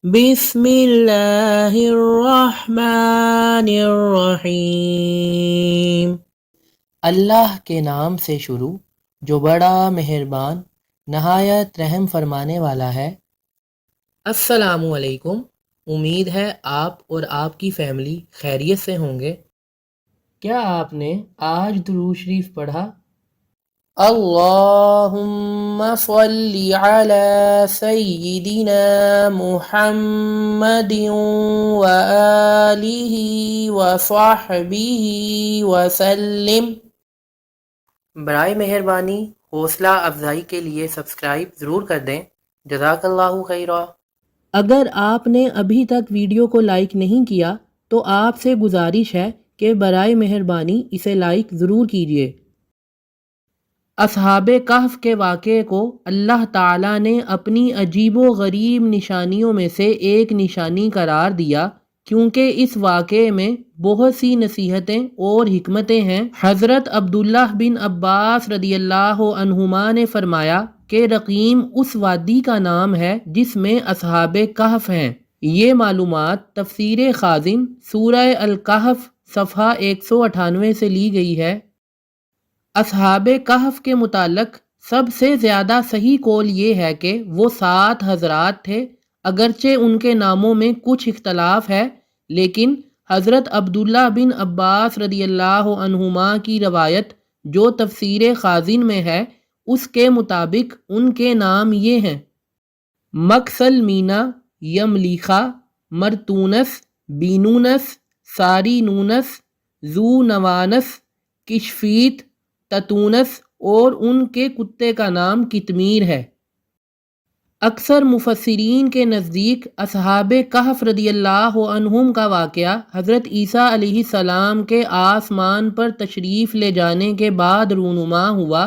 بسم اللہ الرحمن الرحیم۔ اللہ کے نام سے شروع جو بڑا مہربان نہایت رحم فرمانے والا ہے۔ السلام علیکم، امید ہے آپ اور آپ کی فیملی خیریت سے ہوں گے۔ کیا آپ نے آج درود شریف پڑھا؟ اللہم صلی علی سیدنا محمد وآلہ وصحبہ وسلم۔ برائے مہربانی حوصلہ افزائی کے لیے سبسکرائب ضرور کر دیں۔ جزاک اللہ خیرا۔ اگر آپ نے ابھی تک ویڈیو کو لائک نہیں کیا تو آپ سے گزارش ہے کہ برائے مہربانی اسے لائک ضرور کیجیے۔ اصحاب کہف کے واقعے کو اللہ تعالیٰ نے اپنی عجیب و غریب نشانیوں میں سے ایک نشانی قرار دیا، کیونکہ اس واقعے میں بہت سی نصیحتیں اور حکمتیں ہیں۔ حضرت عبداللہ بن عباس رضی اللہ عنہما نے فرمایا کہ رقیم اس وادی کا نام ہے جس میں اصحاب کہف ہیں۔ یہ معلومات تفسیر خازن سورہ الکہف صفحہ 198 سے لی گئی ہے۔ اصحاب کہف کے متعلق سب سے زیادہ صحیح قول یہ ہے کہ وہ 7 حضرات تھے، اگرچہ ان کے ناموں میں کچھ اختلاف ہے، لیکن حضرت عبداللہ بن عباس رضی اللہ عنہما کی روایت جو تفسیر خازن میں ہے اس کے مطابق ان کے نام یہ ہیں: مکسلمینا، یملیخا، مرتونس، بینونس، سارینونس، زونوانس، کشفیت، تتونس، اور ان کے کتے کا نام کتمیر ہے۔ اکثر مفسرین کے نزدیک اصحاب کہف رضی اللہ عنہم کا واقعہ حضرت عیسیٰ علیہ السلام کے آسمان پر تشریف لے جانے کے بعد رونما ہوا،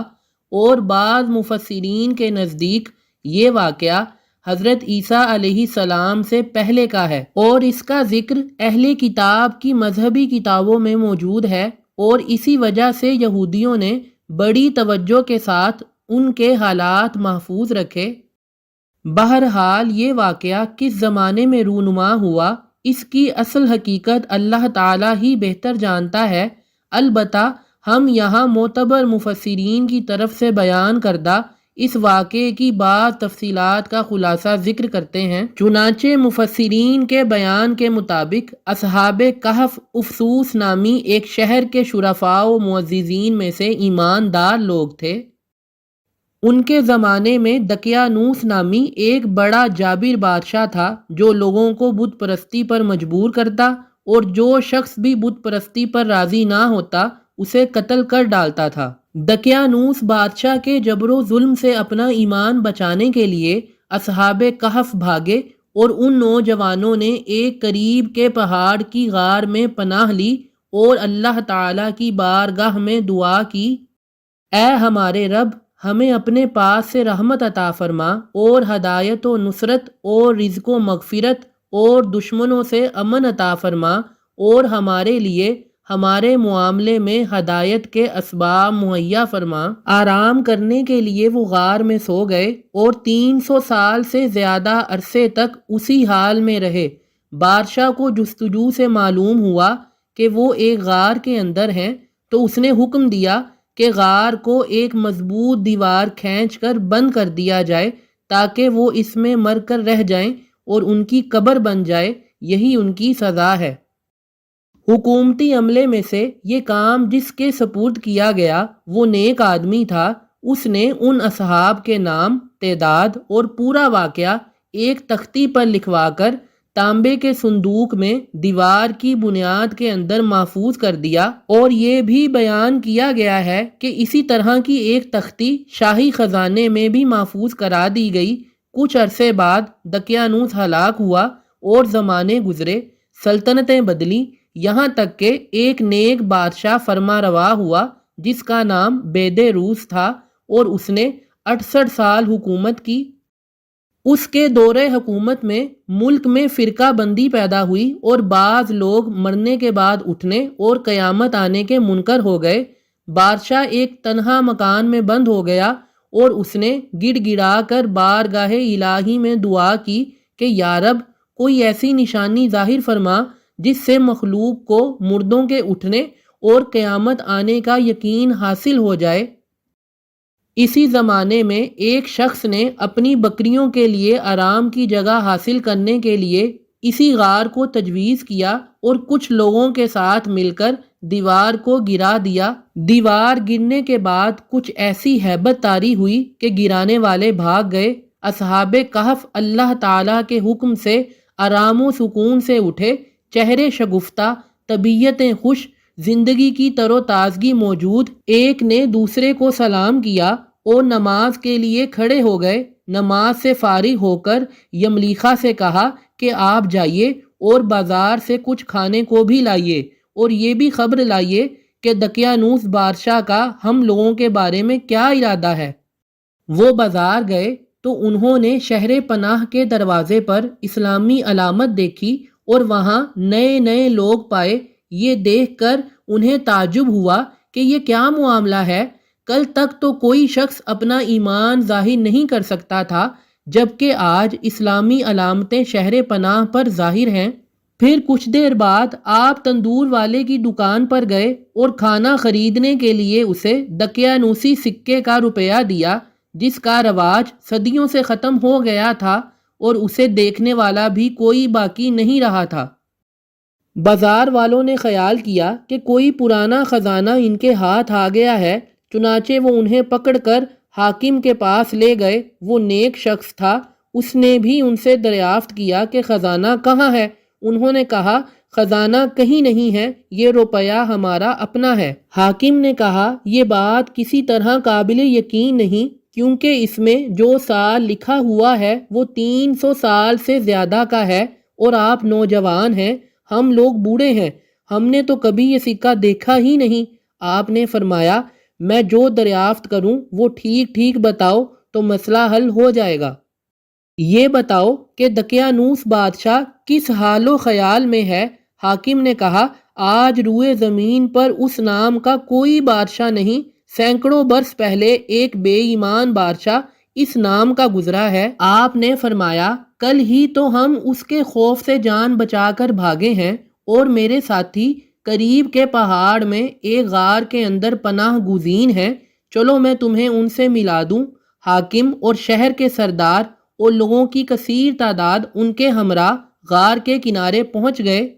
اور بعض مفسرین کے نزدیک یہ واقعہ حضرت عیسیٰ علیہ السلام سے پہلے کا ہے، اور اس کا ذکر اہل کتاب کی مذہبی کتابوں میں موجود ہے، اور اسی وجہ سے یہودیوں نے بڑی توجہ کے ساتھ ان کے حالات محفوظ رکھے۔ بہرحال یہ واقعہ کس زمانے میں رونما ہوا اس کی اصل حقیقت اللہ تعالیٰ ہی بہتر جانتا ہے، البتہ ہم یہاں معتبر مفسرین کی طرف سے بیان کردہ اس واقعے کی بعض تفصیلات کا خلاصہ ذکر کرتے ہیں۔ چنانچہ مفسرین کے بیان کے مطابق اصحاب کہف افسوس نامی ایک شہر کے شرفاء و معززین میں سے ایماندار لوگ تھے۔ ان کے زمانے میں دقیانوس نامی ایک بڑا جابر بادشاہ تھا جو لوگوں کو بت پرستی پر مجبور کرتا، اور جو شخص بھی بت پرستی پر راضی نہ ہوتا اسے قتل کر ڈالتا تھا۔ دقیانوس بادشاہ کے جبر و ظلم سے اپنا ایمان بچانے کے لیے اصحاب کہف بھاگے، اور ان نوجوانوں نے ایک قریب کے پہاڑ کی غار میں پناہ لی اور اللہ تعالیٰ کی بارگاہ میں دعا کی: اے ہمارے رب، ہمیں اپنے پاس سے رحمت عطا فرما اور ہدایت و نصرت اور رزق و مغفرت اور دشمنوں سے امن عطا فرما، اور ہمارے لیے ہمارے معاملے میں ہدایت کے اسباب مہیا فرما۔ آرام کرنے کے لیے وہ غار میں سو گئے اور 300 سال سے زیادہ عرصے تک اسی حال میں رہے۔ بادشاہ کو جستجو سے معلوم ہوا کہ وہ ایک غار کے اندر ہیں، تو اس نے حکم دیا کہ غار کو ایک مضبوط دیوار کھینچ کر بند کر دیا جائے تاکہ وہ اس میں مر کر رہ جائیں اور ان کی قبر بن جائے، یہی ان کی سزا ہے۔ حکومتی عملے میں سے یہ کام جس کے سپرد کیا گیا وہ نیک آدمی تھا۔ اس نے ان اصحاب کے نام، تعداد اور پورا واقعہ ایک تختی پر لکھوا کر تانبے کے صندوق میں دیوار کی بنیاد کے اندر محفوظ کر دیا، اور یہ بھی بیان کیا گیا ہے کہ اسی طرح کی ایک تختی شاہی خزانے میں بھی محفوظ کرا دی گئی۔ کچھ عرصے بعد دقیانوس ہلاک ہوا اور زمانے گزرے، سلطنتیں بدلیں، یہاں تک کہ ایک نیک بادشاہ فرما روا ہوا جس کا نام بیدروس تھا، اور اس نے 68 سال حکومت کی۔ اس کے دور حکومت میں ملک میں فرقہ بندی پیدا ہوئی اور بعض لوگ مرنے کے بعد اٹھنے اور قیامت آنے کے منکر ہو گئے۔ بادشاہ ایک تنہا مکان میں بند ہو گیا اور اس نے گڑ گڑا کر بارگاہ الہی میں دعا کی کہ یا رب، کوئی ایسی نشانی ظاہر فرما جس سے مخلوق کو مردوں کے اٹھنے اور قیامت آنے کا یقین حاصل ہو جائے۔ اسی زمانے میں ایک شخص نے اپنی بکریوں کے لیے آرام کی جگہ حاصل کرنے کے لیے اسی غار کو تجویز کیا اور کچھ لوگوں کے ساتھ مل کر دیوار کو گرا دیا۔ دیوار گرنے کے بعد کچھ ایسی ہیبت طاری ہوئی کہ گرانے والے بھاگ گئے۔ اصحاب کہف اللہ تعالیٰ کے حکم سے آرام و سکون سے اٹھے، چہرے شگفتہ، طبیعتیں خوش، زندگی کی تر و تازگی موجود۔ ایک نے دوسرے کو سلام کیا اور نماز کے لیے کھڑے ہو گئے۔ نماز سے فارغ ہو کر یملیخا سے کہا کہ آپ جائیے اور بازار سے کچھ کھانے کو بھی لائیے اور یہ بھی خبر لائیے کہ دقیانوس بادشاہ کا ہم لوگوں کے بارے میں کیا ارادہ ہے۔ وہ بازار گئے تو انہوں نے شہر پناہ کے دروازے پر اسلامی علامت دیکھی اور وہاں نئے نئے لوگ پائے۔ یہ دیکھ کر انہیں تعجب ہوا کہ یہ کیا معاملہ ہے، کل تک تو کوئی شخص اپنا ایمان ظاہر نہیں کر سکتا تھا، جبکہ آج اسلامی علامتیں شہر پناہ پر ظاہر ہیں۔ پھر کچھ دیر بعد آپ تندور والے کی دکان پر گئے اور کھانا خریدنے کے لیے اسے دقیانوسی سکے کا روپیہ دیا، جس کا رواج صدیوں سے ختم ہو گیا تھا اور اسے دیکھنے والا بھی کوئی باقی نہیں رہا تھا۔ بازار والوں نے خیال کیا کہ کوئی پرانا خزانہ ان کے ہاتھ آ گیا ہے، چنانچہ وہ انہیں پکڑ کر حاکم کے پاس لے گئے۔ وہ نیک شخص تھا، اس نے بھی ان سے دریافت کیا کہ خزانہ کہاں ہے۔ انہوں نے کہا خزانہ کہیں نہیں ہے، یہ روپیہ ہمارا اپنا ہے۔ حاکم نے کہا یہ بات کسی طرح قابل یقین نہیں، کیونکہ اس میں جو سال لکھا ہوا ہے وہ 300 سال سے زیادہ کا ہے اور آپ نوجوان ہیں، ہم لوگ بوڑھے ہیں، ہم نے تو کبھی یہ سکہ دیکھا ہی نہیں۔ آپ نے فرمایا میں جو دریافت کروں وہ ٹھیک ٹھیک بتاؤ تو مسئلہ حل ہو جائے گا۔ یہ بتاؤ کہ دقیانوس بادشاہ کس حال و خیال میں ہے۔ حاکم نے کہا آج روئے زمین پر اس نام کا کوئی بادشاہ نہیں، سینکڑوں برس پہلے ایک بے ایمان بادشاہ اس نام کا گزرا ہے۔ آپ نے فرمایا کل ہی تو ہم اس کے خوف سے جان بچا کر بھاگے ہیں اور میرے ساتھی قریب کے پہاڑ میں ایک غار کے اندر پناہ گزین ہیں، چلو میں تمہیں ان سے ملا دوں۔ حاکم اور شہر کے سردار اور لوگوں کی کثیر تعداد ان کے ہمراہ غار کے کنارے پہنچ گئے۔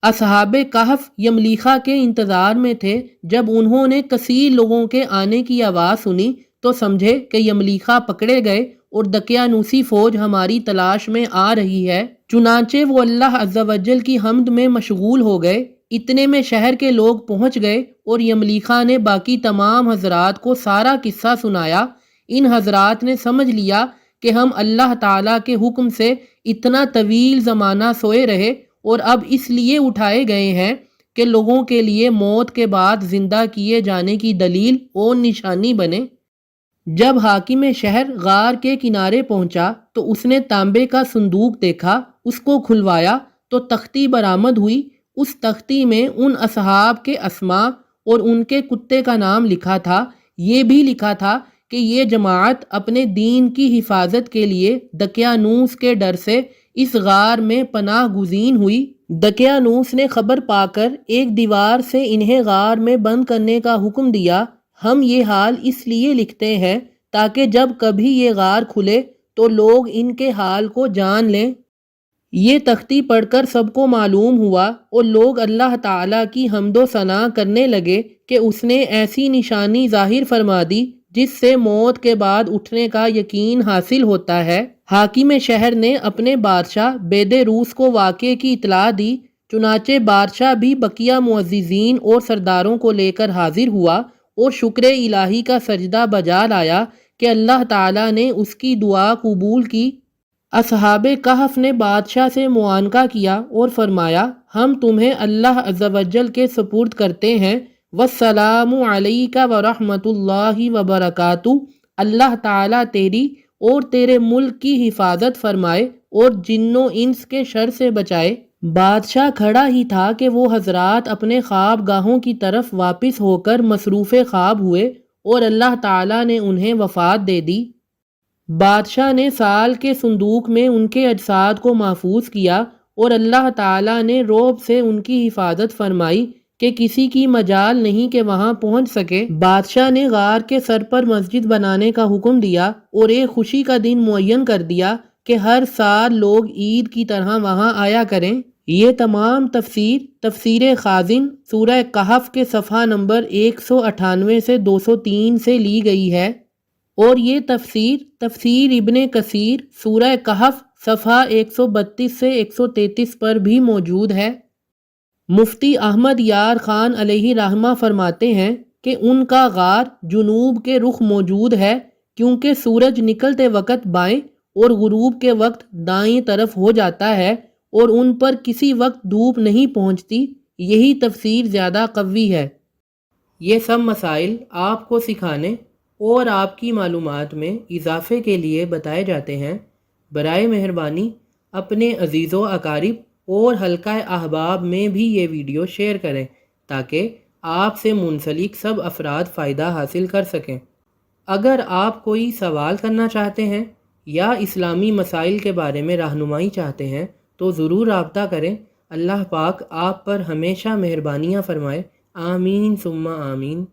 اصحاب کہف یملیخا کے انتظار میں تھے۔ جب انہوں نے کثیر لوگوں کے آنے کی آواز سنی تو سمجھے کہ یملیخا پکڑے گئے اور دقیانوسی فوج ہماری تلاش میں آ رہی ہے، چنانچہ وہ اللہ عز و جل کی حمد میں مشغول ہو گئے۔ اتنے میں شہر کے لوگ پہنچ گئے اور یملیخا نے باقی تمام حضرات کو سارا قصہ سنایا۔ ان حضرات نے سمجھ لیا کہ ہم اللہ تعالیٰ کے حکم سے اتنا طویل زمانہ سوئے رہے اور اب اس لیے اٹھائے گئے ہیں کہ لوگوں کے لیے موت کے بعد زندہ کیے جانے کی دلیل اور نشانی بنے۔ جب حاکم شہر غار کے کنارے پہنچا تو اس نے تانبے کا صندوق دیکھا، اس کو کھلوایا تو تختی برآمد ہوئی۔ اس تختی میں ان اصحاب کے اسماء اور ان کے کتے کا نام لکھا تھا۔ یہ بھی لکھا تھا کہ یہ جماعت اپنے دین کی حفاظت کے لیے دقیانوس کے ڈر سے اس غار میں پناہ گزین ہوئی۔ دقیانوس نے خبر پا کر ایک دیوار سے انہیں غار میں بند کرنے کا حکم دیا۔ ہم یہ حال اس لیے لکھتے ہیں تاکہ جب کبھی یہ غار کھلے تو لوگ ان کے حال کو جان لیں۔ یہ تختی پڑھ کر سب کو معلوم ہوا اور لوگ اللہ تعالیٰ کی حمد و ثنا کرنے لگے کہ اس نے ایسی نشانی ظاہر فرما دی جس سے موت کے بعد اٹھنے کا یقین حاصل ہوتا ہے۔ حاکم شہر نے اپنے بادشاہ بیدروس کو واقعے کی اطلاع دی، چنانچہ بادشاہ بھی بقیہ معززین اور سرداروں کو لے کر حاضر ہوا اور شکر الہی کا سجدہ بجا لایا کہ اللہ تعالیٰ نے اس کی دعا قبول کی۔ اصحاب کہف نے بادشاہ سے معانقہ کیا اور فرمایا ہم تمہیں اللہ عز و جل کے سپرد کرتے ہیں، والسلام علیک ورحمۃ اللہ وبرکاتہ۔ اللہ تعالیٰ تیری اور تیرے ملک کی حفاظت فرمائے اور جن و انس کے شر سے بچائے۔ بادشاہ کھڑا ہی تھا کہ وہ حضرات اپنے خواب گاہوں کی طرف واپس ہو کر مصروف خواب ہوئے اور اللہ تعالیٰ نے انہیں وفات دے دی۔ بادشاہ نے سال کے صندوق میں ان کے اجساد کو محفوظ کیا اور اللہ تعالیٰ نے رعب سے ان کی حفاظت فرمائی کہ کسی کی مجال نہیں کہ وہاں پہنچ سکے۔ بادشاہ نے غار کے سر پر مسجد بنانے کا حکم دیا اور ایک خوشی کا دن معین کر دیا کہ ہر سال لوگ عید کی طرح وہاں آیا کریں۔ یہ تمام تفسیر خازن سورہ کہف کے صفحہ نمبر 198 سے 203 سے لی گئی ہے، اور یہ تفسیر ابن کثیر سورہ کہف صفحہ 132 سے 133 پر بھی موجود ہے۔ مفتی احمد یار خان علیہ رحمہ فرماتے ہیں کہ ان کا غار جنوب کے رخ موجود ہے، کیونکہ سورج نکلتے وقت بائیں اور غروب کے وقت دائیں طرف ہو جاتا ہے اور ان پر کسی وقت دھوپ نہیں پہنچتی۔ یہی تفسیر زیادہ قوی ہے۔ یہ سب مسائل آپ کو سکھانے اور آپ کی معلومات میں اضافے کے لیے بتائے جاتے ہیں۔ برائے مہربانی اپنے عزیز و اقارب اور حلقہ احباب میں بھی یہ ویڈیو شیئر کریں تاکہ آپ سے منسلک سب افراد فائدہ حاصل کر سکیں۔ اگر آپ کوئی سوال کرنا چاہتے ہیں یا اسلامی مسائل کے بارے میں رہنمائی چاہتے ہیں تو ضرور رابطہ کریں۔ اللہ پاک آپ پر ہمیشہ مہربانیاں فرمائے۔ آمین ثم آمین۔